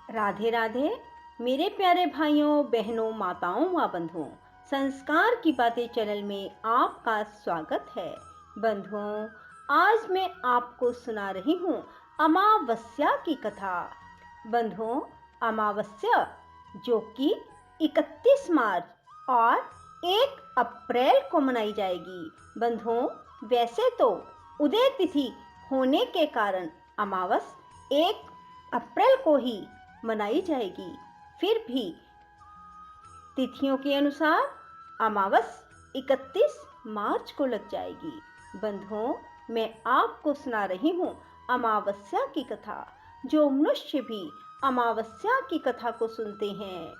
राधे राधे मेरे प्यारे भाइयों बहनों माताओं व बंधुओं। संस्कार की बातें चैनल में आपका स्वागत है। बंधुओं, आज मैं आपको सुना रही हूँ अमावस्या की कथा। बंधुओं, अमावस्या जो कि 31 मार्च और 1 अप्रैल को मनाई जाएगी। बंधुओं, वैसे तो उदय तिथि होने के कारण अमावस 1 अप्रैल को ही मनाई जाएगी, फिर भी तिथियों के अनुसार अमावस 31 मार्च को लग जाएगी। बंधुओं, मैं आपको सुना रही हूँ अमावस्या की कथा। जो मनुष्य भी अमावस्या की कथा को सुनते हैं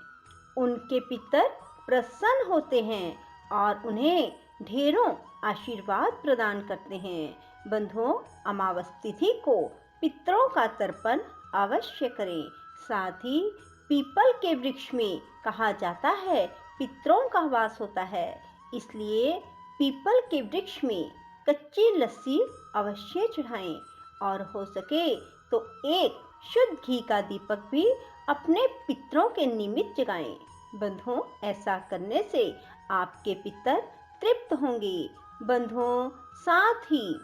उनके पितर प्रसन्न होते हैं और उन्हें ढेरों आशीर्वाद प्रदान करते हैं। बंधुओं, अमावस तिथि को पितरों का तर्पण अवश्य करें। साथ ही पीपल के वृक्ष में कहा जाता है पितरों का वास होता है, इसलिए पीपल के वृक्ष में कच्ची लस्सी अवश्य चढ़ाएं और हो सके तो एक शुद्ध घी का दीपक भी अपने पितरों के निमित्त जगाएं। बंधुओं, ऐसा करने से आपके पितर तृप्त होंगे। बंधुओं, साथ ही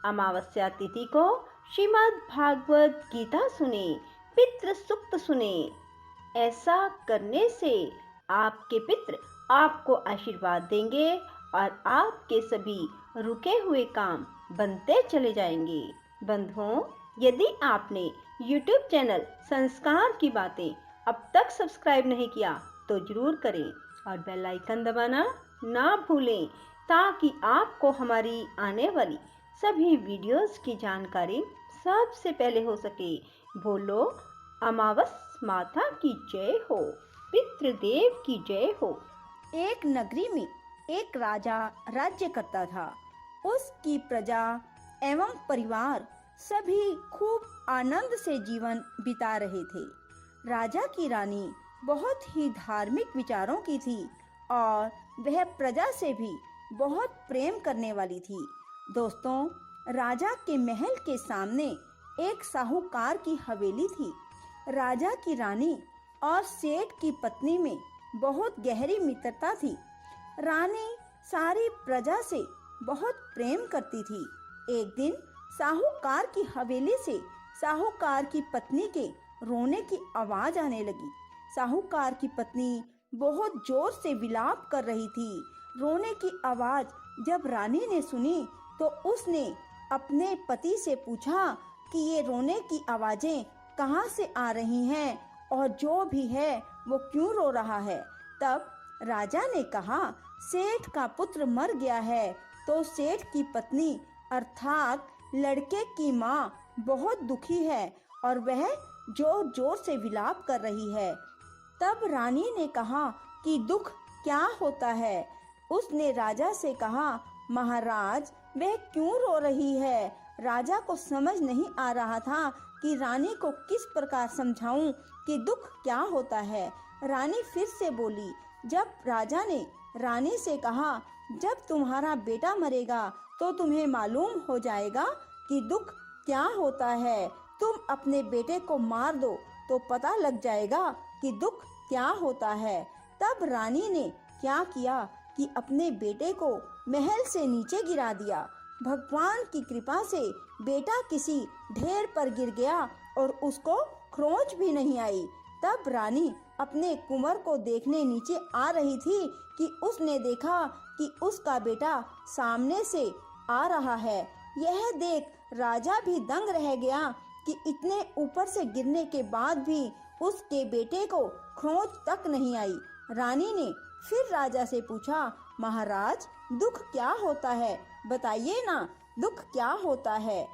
अमावस्या तिथि को श्रीमद् भागवत गीता सुने, पितृ सुक्त सुने। ऐसा करने से आपके पितृ आपको आशीर्वाद देंगे और आपके सभी रुके हुए काम बनते चले जाएंगे। बंधुओं, यदि आपने YouTube चैनल संस्कार की बातें अब तक सब्सक्राइब नहीं किया तो जरूर करें और बेल आइकन दबाना ना भूलें, ताकि आपको हमारी आने वाली सभी वीडियोस की जानकारी सबसे पहले हो सके। बोलो अमावस माता की जय हो, पितृदेव की जय हो। एक नगरी में एक राजा राज्य करता था। उसकी प्रजा एवं परिवार सभी खूब आनंद से जीवन बिता रहे थे। राजा की रानी बहुत ही धार्मिक विचारों की थी और वह प्रजा से भी बहुत प्रेम करने वाली थी। दोस्तों, राजा के महल के सामने एक साहूकार की हवेली थी। राजा की रानी और सेठ की पत्नी में बहुत गहरी मित्रता थी। रानी सारी प्रजा से बहुत प्रेम करती थी। एक दिन साहूकार की हवेली से साहूकार की पत्नी के रोने की आवाज आने लगी। साहूकार की पत्नी बहुत जोर से विलाप कर रही थी। रोने की आवाज जब रानी ने सुनी तो उसने अपने पति से पूछा कि ये रोने की आवाजें कहाँ से आ रही हैं और जो भी है वो क्यों रो रहा है। तब राजा ने कहा, सेठ का पुत्र मर गया है। तो सेठ की पत्नी अर्थात लड़के की माँ बहुत दुखी है और वह जोर जोर से विलाप कर रही है। तब रानी ने कहा कि दुख क्या होता है। उसने राजा से कहा, महाराज वह क्यों रो रही है। राजा को समझ नहीं आ रहा था कि रानी को किस प्रकार समझाऊं कि दुख क्या होता है। रानी फिर से बोली। जब राजा ने रानी से कहा, जब तुम्हारा बेटा मरेगा तो तुम्हें मालूम हो जाएगा कि दुख क्या होता है। तुम अपने बेटे को मार दो तो पता लग जाएगा कि दुख क्या होता है। तब रानी ने क्या किया कि अपने बेटे को महल से नीचे गिरा दिया। भगवान की कृपा से बेटा किसी ढेर पर गिर गया और उसको खरोंच भी नहीं आई। तब रानी अपने कुंवर को देखने नीचे आ रही थी कि उसने देखा कि उसका बेटा सामने से आ रहा है। यह देख राजा भी दंग रह गया कि इतने ऊपर से गिरने के बाद भी उसके बेटे को खरोंच तक नहीं आई। रानी ने फिर राजा से पूछा, महाराज दुख क्या होता है, बताइए ना, दुख क्या होता है।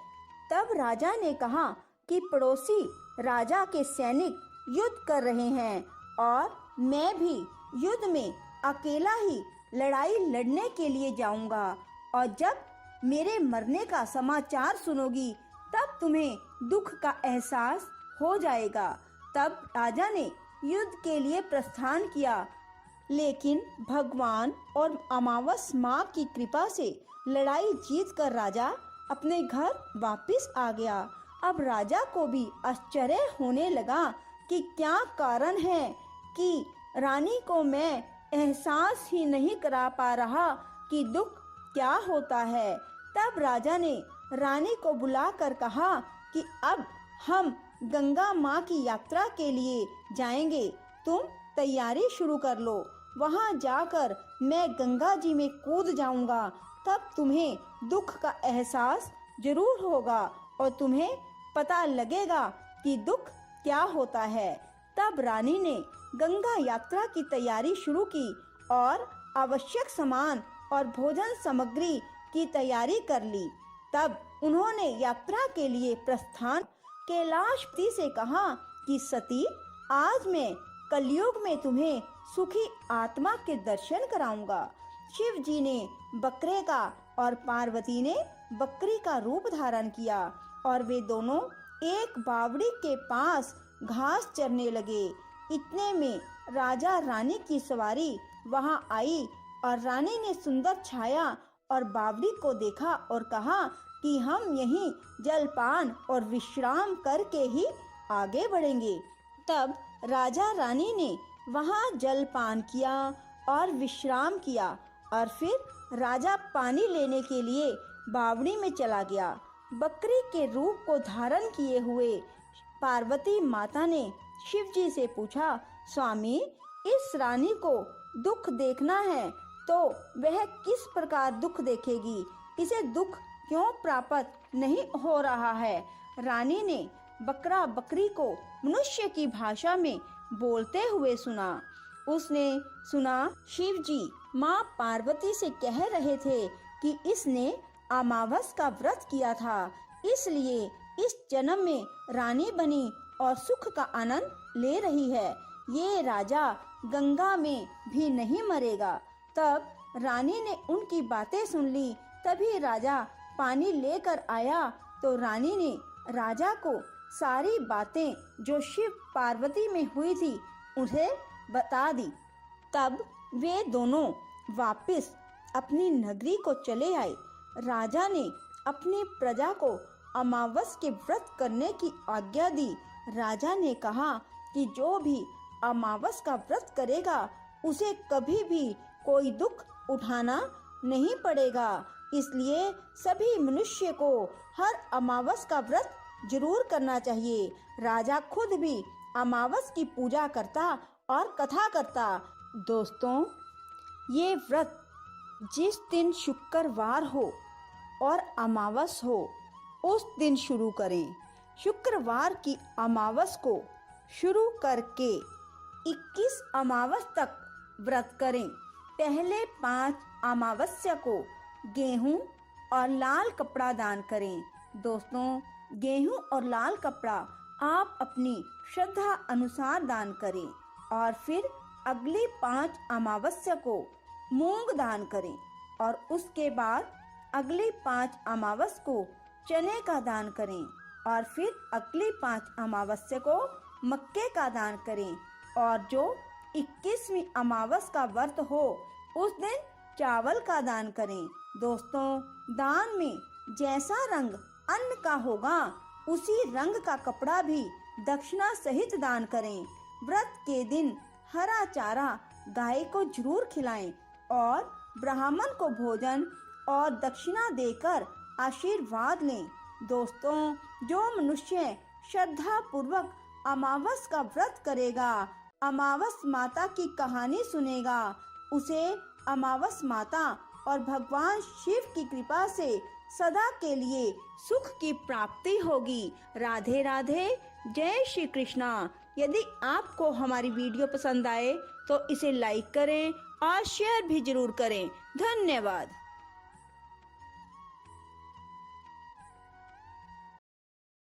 तब राजा ने कहा कि पड़ोसी राजा के सैनिक युद्ध कर रहे हैं और मैं भी युद्ध में अकेला ही लड़ाई लड़ने के लिए जाऊंगा और जब मेरे मरने का समाचार सुनोगी तब तुम्हें दुख का एहसास हो जाएगा। तब राजा ने युद्ध के लिए प्रस्थान किया, लेकिन भगवान और अमावस माँ की कृपा से लड़ाई जीतकर राजा अपने घर वापस आ गया। अब राजा को भी आश्चर्य होने लगा कि क्या कारण है कि रानी को मैं एहसास ही नहीं करा पा रहा कि दुख क्या होता है। तब राजा ने रानी को बुलाकर कहा कि अब हम गंगा माँ की यात्रा के लिए जाएंगे, तुम तैयारी शुरू कर लो। वहाँ जाकर मैं गंगा जी में कूद जाऊंगा, तब तुम्हें दुख का एहसास जरूर होगा और तुम्हें पता लगेगा कि दुख क्या होता है। तब रानी ने गंगा यात्रा की तैयारी शुरू की और आवश्यक सामान और भोजन सामग्री की तैयारी कर ली। तब उन्होंने यात्रा के लिए प्रस्थान। कैलाशपति से कहा कि सती, आज मैं कलयुग में तुम्हें सुखी आत्मा के दर्शन कराऊंगा। शिव जी ने बकरे का और पार्वती ने बकरी का रूप धारण किया और वे दोनों एक बावड़ी के पास घास चरने लगे। इतने में राजा रानी की सवारी वहां आई और रानी ने सुंदर छाया और बावड़ी को देखा और कहा कि हम यहीं जलपान और विश्राम करके ही आगे बढ़ेंगे। तब राजा रानी ने वहां जलपान किया और विश्राम किया और फिर राजा पानी लेने के लिए बावड़ी में चला गया। बकरी के रूप को धारण किए हुए पार्वती माता ने शिव जी से पूछा, स्वामी, इस रानी को दुख देखना है तो वह किस प्रकार दुख देखेगी? इसे दुख क्यों प्राप्त नहीं हो रहा है? रानी ने बकरा बकरी को मनुष्य की भाषा में बोलते हुए सुना। उसने सुना शिव जी माँ पार्वती से कह रहे थे कि इसने अमावस का व्रत किया था, इसलिए इस जन्म में रानी बनी और सुख का आनंद ले रही है। ये राजा गंगा में भी नहीं मरेगा। तब रानी ने उनकी बातें सुन ली। तभी राजा पानी लेकर आया तो रानी ने राजा को सारी बातें जो शिव पार्वती में हुई थी उन्हें बता दी। तब वे दोनों वापस अपनी नगरी को चले आए। राजा ने अपनी प्रजा को अमावस के व्रत करने की आज्ञा दी। राजा ने कहा कि जो भी अमावस का व्रत करेगा उसे कभी भी कोई दुख उठाना नहीं पड़ेगा, इसलिए सभी मनुष्य को हर अमावस का व्रत जरूर करना चाहिए। राजा खुद भी अमावस की पूजा करता और कथा करता। दोस्तों, ये व्रत जिस दिन शुक्रवार हो और अमावस हो उस दिन शुरू करें। शुक्रवार की अमावस को शुरू करके 21 अमावस तक व्रत करें। पहले 5 अमावस्या को गेहूं और लाल कपड़ा दान करें। दोस्तों, गेहूं और लाल कपड़ा आप अपनी श्रद्धा अनुसार दान करें और फिर अगली 5 अमावस्या को मूंग दान करें और उसके बाद अगली 5 अमावस को चने का दान करें और फिर अगली 5 अमावस्या को मक्के का दान करें और जो 21वीं अमावस का व्रत हो उस दिन चावल का दान करें। दोस्तों, दान में जैसा रंग अन्न का होगा उसी रंग का कपड़ा भी दक्षिणा सहित दान करें। व्रत के दिन हरा चारा गाय को जरूर खिलाएं और ब्राह्मण को भोजन और दक्षिणा देकर आशीर्वाद लें। दोस्तों, जो मनुष्य श्रद्धा पूर्वक अमावस का व्रत करेगा, अमावस माता की कहानी सुनेगा, उसे अमावस माता और भगवान शिव की कृपा से सदा के लिए सुख की प्राप्ति होगी। राधे राधे, जय श्री कृष्णा। यदि आपको हमारी वीडियो पसंद आए तो इसे लाइक करें और शेयर भी जरूर करें। धन्यवाद।